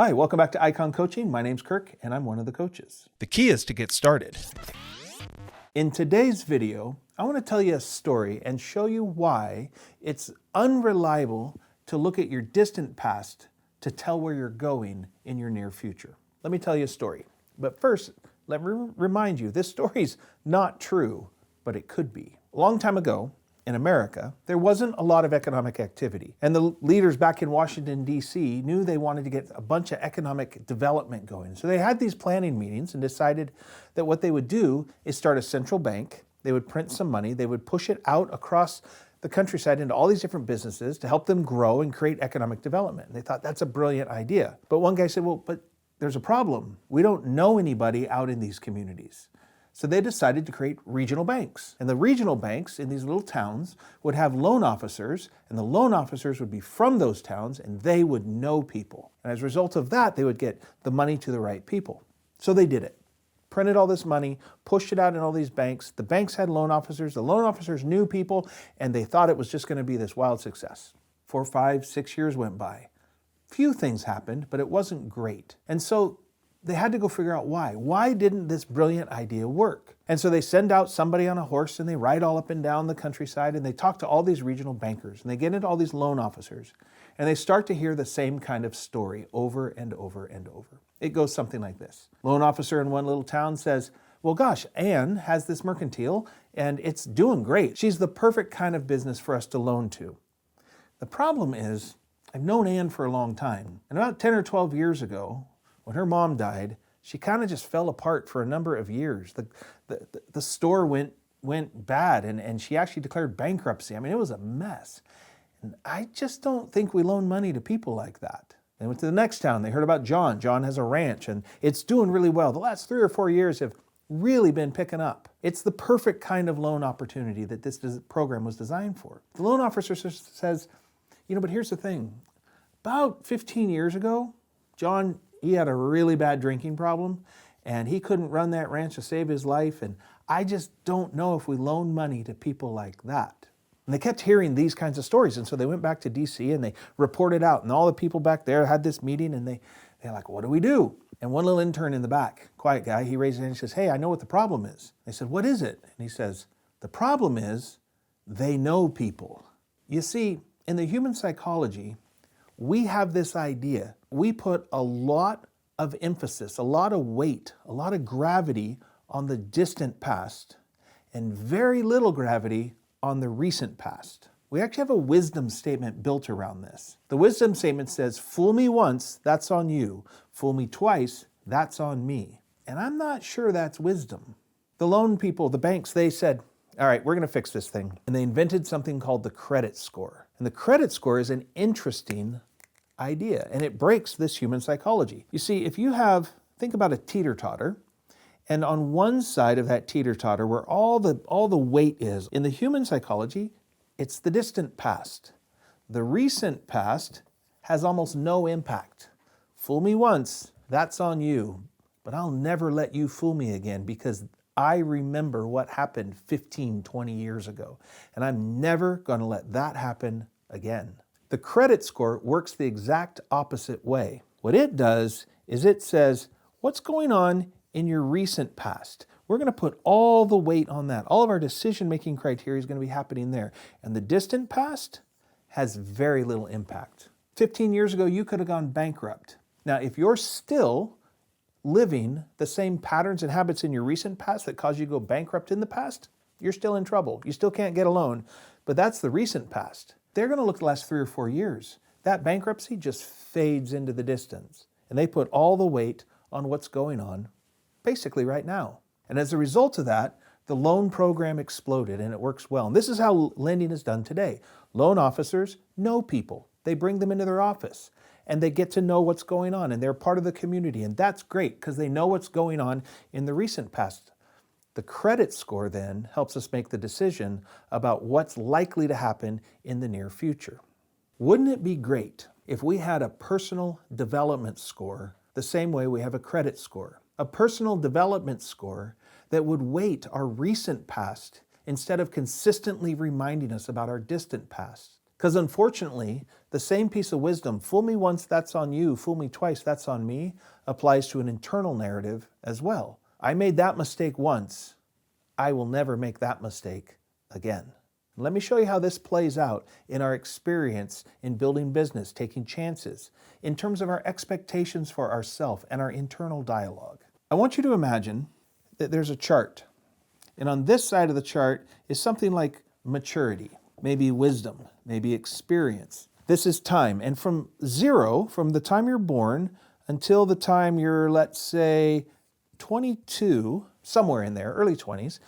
Hi, welcome back to Icon Coaching. My name's Kirk, and I'm one of the coaches. The key is to get started. In today's video, I want to tell you a story and show you why it's unreliable to look at your distant past to tell where you're going in your near future. Let me tell you a story. But first, let me remind you, this story's not true, but it could be. A long time ago, in America, there wasn't a lot of economic activity. And the leaders back in Washington, D.C. knew they wanted to get a bunch of economic development going. So they had these planning meetings and decided that what they would do is start a central bank. They would print some money. They would push it out across the countryside into all these different businesses to help them grow and create economic development. And they thought that's a brilliant idea. But one guy said, well, but there's a problem. We don't know anybody out in these communities. So they decided to create regional banks. And the regional banks in these little towns would have loan officers, and the loan officers would be from those towns, and they would know people. And as a result of that, they would get the money to the right people. So they did it. Printed all this money, pushed it out in all these banks. The banks had loan officers, the loan officers knew people, and they thought it was just going to be this wild success. 4, 5, 6 years went by. Few things happened, but it wasn't great. And so they had to go figure out why. Why didn't this brilliant idea work? And so they send out somebody on a horse and they ride all up and down the countryside and they talk to all these regional bankers and they get into all these loan officers and they start to hear the same kind of story over and over and over. It goes something like this. Loan officer in one little town says, well, gosh, Ann has this mercantile and it's doing great. She's the perfect kind of business for us to loan to. The problem is, I've known Ann for a long time. And about 10 or 12 years ago, when her mom died, she kind of just fell apart for a number of years. The store went bad and she actually declared bankruptcy. I mean, it was a mess. And I just don't think we loan money to people like that. They went to the next town. They heard about John. John has a ranch and it's doing really well. The last 3 or 4 years have really been picking up. It's the perfect kind of loan opportunity that this program was designed for. The loan officer says, but here's the thing. About 15 years ago, John, he had a really bad drinking problem and he couldn't run that ranch to save his life. And I just don't know if we loan money to people like that. And they kept hearing these kinds of stories. And so they went back to DC and they reported out and all the people back there had this meeting and they're like, what do we do? And one little intern in the back, quiet guy, he raises his hand and says, hey, I know what the problem is. They said, what is it? And he says, the problem is they know people. You see, in the human psychology, we have this idea. We put a lot of emphasis, a lot of weight, a lot of gravity on the distant past and very little gravity on the recent past. We actually have a wisdom statement built around this. The wisdom statement says, fool me once, that's on you. Fool me twice, that's on me. And I'm not sure that's wisdom. The loan people, the banks, they said, all right, we're going to fix this thing. And they invented something called the credit score. And the credit score is an interesting idea, and it breaks this human psychology. You see, if you think about a teeter-totter, and on one side of that teeter-totter where all the weight is, in the human psychology, it's the distant past. The recent past has almost no impact. Fool me once, that's on you, but I'll never let you fool me again because I remember what happened 15, 20 years ago, and I'm never going to let that happen again. The credit score works the exact opposite way. What it does is it says, what's going on in your recent past? We're going to put all the weight on that. All of our decision-making criteria is going to be happening there. And the distant past has very little impact. 15 years ago, you could have gone bankrupt. Now, if you're still living the same patterns and habits in your recent past that caused you to go bankrupt in the past, you're still in trouble. You still can't get a loan, but that's the recent past. They're going to look the last 3 or 4 years. That bankruptcy just fades into the distance. And they put all the weight on what's going on basically right now. And as a result of that, the loan program exploded and it works well. And this is how lending is done today. Loan officers know people. They bring them into their office and they get to know what's going on and they're part of the community. And that's great because they know what's going on in the recent past. The credit score then helps us make the decision about what's likely to happen in the near future. Wouldn't it be great if we had a personal development score the same way we have a credit score? A personal development score that would weight our recent past instead of consistently reminding us about our distant past. Because unfortunately, the same piece of wisdom, fool me once, that's on you, fool me twice, that's on me, applies to an internal narrative as well. I made that mistake once. I will never make that mistake again. Let me show you how this plays out in our experience in building business, taking chances, in terms of our expectations for ourselves and our internal dialogue. I want you to imagine that there's a chart. And on this side of the chart is something like maturity, maybe wisdom, maybe experience. This is time. And from zero, from the time you're born until the time you're, let's say, 22, somewhere in there, early 20s,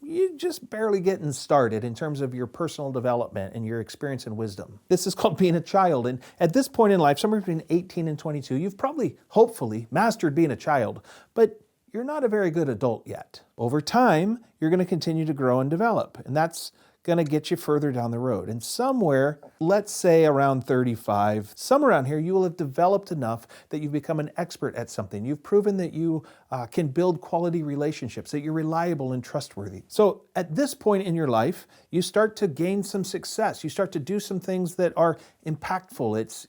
you're just barely getting started in terms of your personal development and your experience and wisdom. This is called being a child. And at this point in life, somewhere between 18 and 22, you've probably, hopefully, mastered being a child, but you're not a very good adult yet. Over time, you're going to continue to grow and develop, and that's going to get you further down the road. And somewhere, let's say around 35, somewhere around here, you will have developed enough that you've become an expert at something. You've proven that you can build quality relationships, that you're reliable and trustworthy. So at this point in your life, you start to gain some success. You start to do some things that are impactful.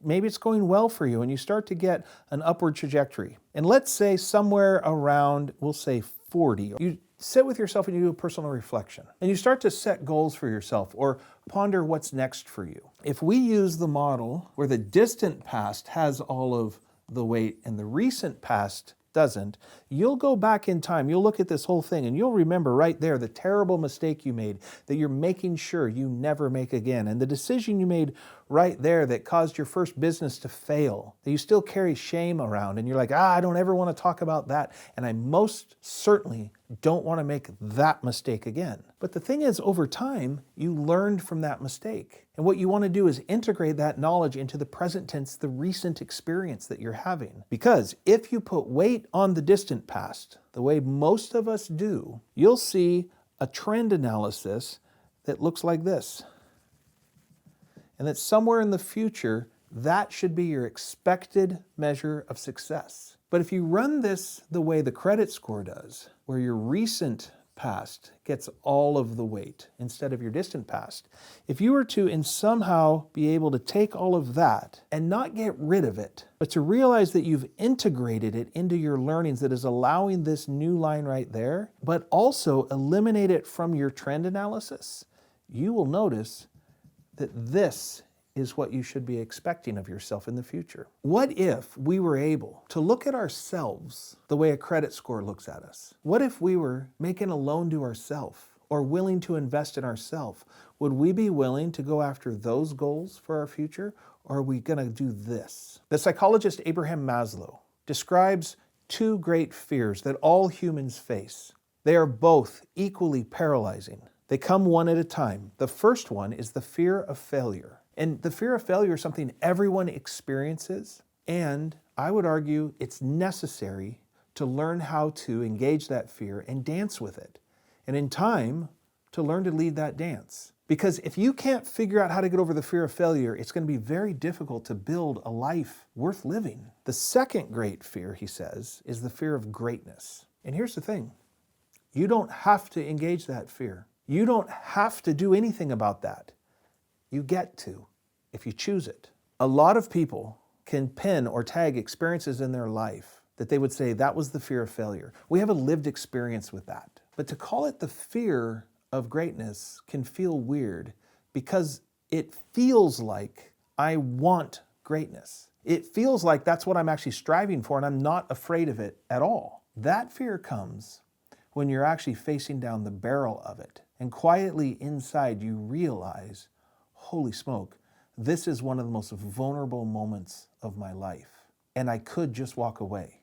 Maybe it's going well for you, and you start to get an upward trajectory. And let's say somewhere around, we'll say 40, you sit with yourself and you do a personal reflection. And you start to set goals for yourself or ponder what's next for you. If we use the model where the distant past has all of the weight and the recent past doesn't, you'll go back in time, you'll look at this whole thing, and you'll remember right there the terrible mistake you made that you're making sure you never make again, and the decision you made right there that caused your first business to fail, that you still carry shame around, and you're like, I don't ever want to talk about that, and I most certainly don't want to make that mistake again. But the thing is, over time, you learned from that mistake. And what you want to do is integrate that knowledge into the present tense, the recent experience that you're having. Because if you put weight on the distant past, the way most of us do, you'll see a trend analysis that looks like this. And that somewhere in the future, that should be your expected measure of success. But if you run this the way the credit score does, where your recent past gets all of the weight instead of your distant past, if you were to somehow be able to take all of that and not get rid of it, but to realize that you've integrated it into your learnings that is allowing this new line right there, but also eliminate it from your trend analysis, you will notice that this is what you should be expecting of yourself in the future. What if we were able to look at ourselves the way a credit score looks at us? What if we were making a loan to ourselves or willing to invest in ourselves? Would we be willing to go after those goals for our future, or are we going to do this? The psychologist Abraham Maslow describes two great fears that all humans face. They are both equally paralyzing. They come one at a time. The first one is the fear of failure. And the fear of failure is something everyone experiences, and I would argue it's necessary to learn how to engage that fear and dance with it. And in time, to learn to lead that dance. Because if you can't figure out how to get over the fear of failure, it's going to be very difficult to build a life worth living. The second great fear, he says, is the fear of greatness. And here's the thing. You don't have to engage that fear. You don't have to do anything about that. You get to, if you choose it. A lot of people can pin or tag experiences in their life that they would say that was the fear of failure. We have a lived experience with that. But to call it the fear of greatness can feel weird because it feels like I want greatness. It feels like that's what I'm actually striving for, and I'm not afraid of it at all. That fear comes when you're actually facing down the barrel of it, and quietly inside you realize, holy smoke, this is one of the most vulnerable moments of my life, and I could just walk away.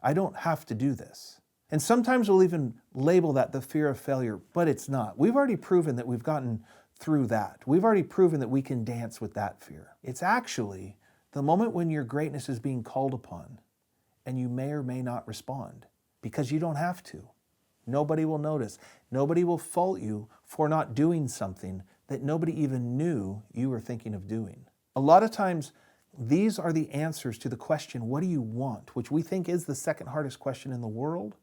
I don't have to do this. And sometimes we'll even label that the fear of failure, but it's not. We've already proven that we've gotten through that. We've already proven that we can dance with that fear. It's actually the moment when your greatness is being called upon, and you may or may not respond, because you don't have to. Nobody will notice. Nobody will fault you for not doing something that nobody even knew you were thinking of doing. A lot of times, these are the answers to the question, what do you want? Which we think is the second hardest question in the world,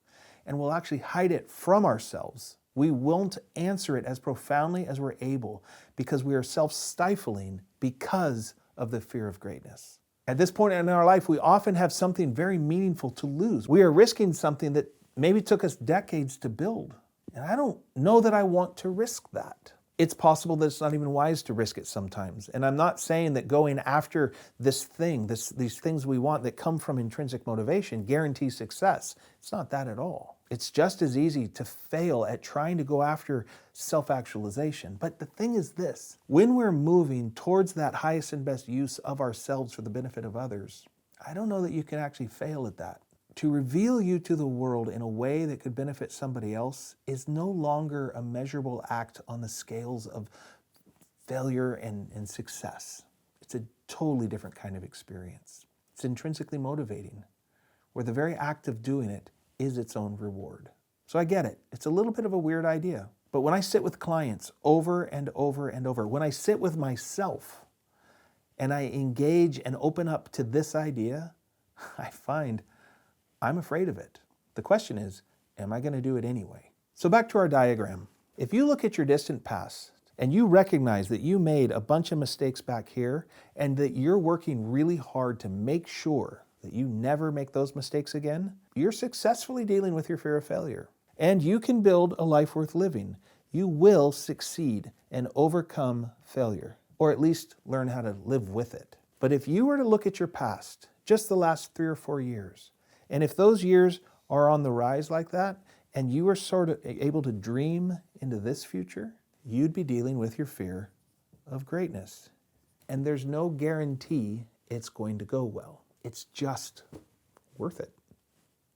and we'll actually hide it from ourselves We won't answer it as profoundly as we're able because we are self-stifling because of the fear of greatness. At this point in our life, we often have something very meaningful to lose. We are risking something that maybe took us decades to build. And I don't know that I want to risk that. It's possible that it's not even wise to risk it sometimes. And I'm not saying that going after this thing, these things we want that come from intrinsic motivation guarantee success. It's not that at all. It's just as easy to fail at trying to go after self-actualization. But the thing is this, when we're moving towards that highest and best use of ourselves for the benefit of others, I don't know that you can actually fail at that. To reveal you to the world in a way that could benefit somebody else is no longer a measurable act on the scales of failure and success. It's a totally different kind of experience. It's intrinsically motivating, where the very act of doing it is its own reward. So I get it. It's a little bit of a weird idea. But when I sit with clients over and over and over, when I sit with myself and I engage and open up to this idea, I find I'm afraid of it. The question is, am I going to do it anyway? So back to our diagram. If you look at your distant past and you recognize that you made a bunch of mistakes back here and that you're working really hard to make sure that you never make those mistakes again, you're successfully dealing with your fear of failure. And you can build a life worth living. You will succeed and overcome failure, or at least learn how to live with it. But if you were to look at your past, just the last 3 or 4 years, and if those years are on the rise like that, and you were sort of able to dream into this future, you'd be dealing with your fear of greatness. And there's no guarantee it's going to go well. It's just worth it.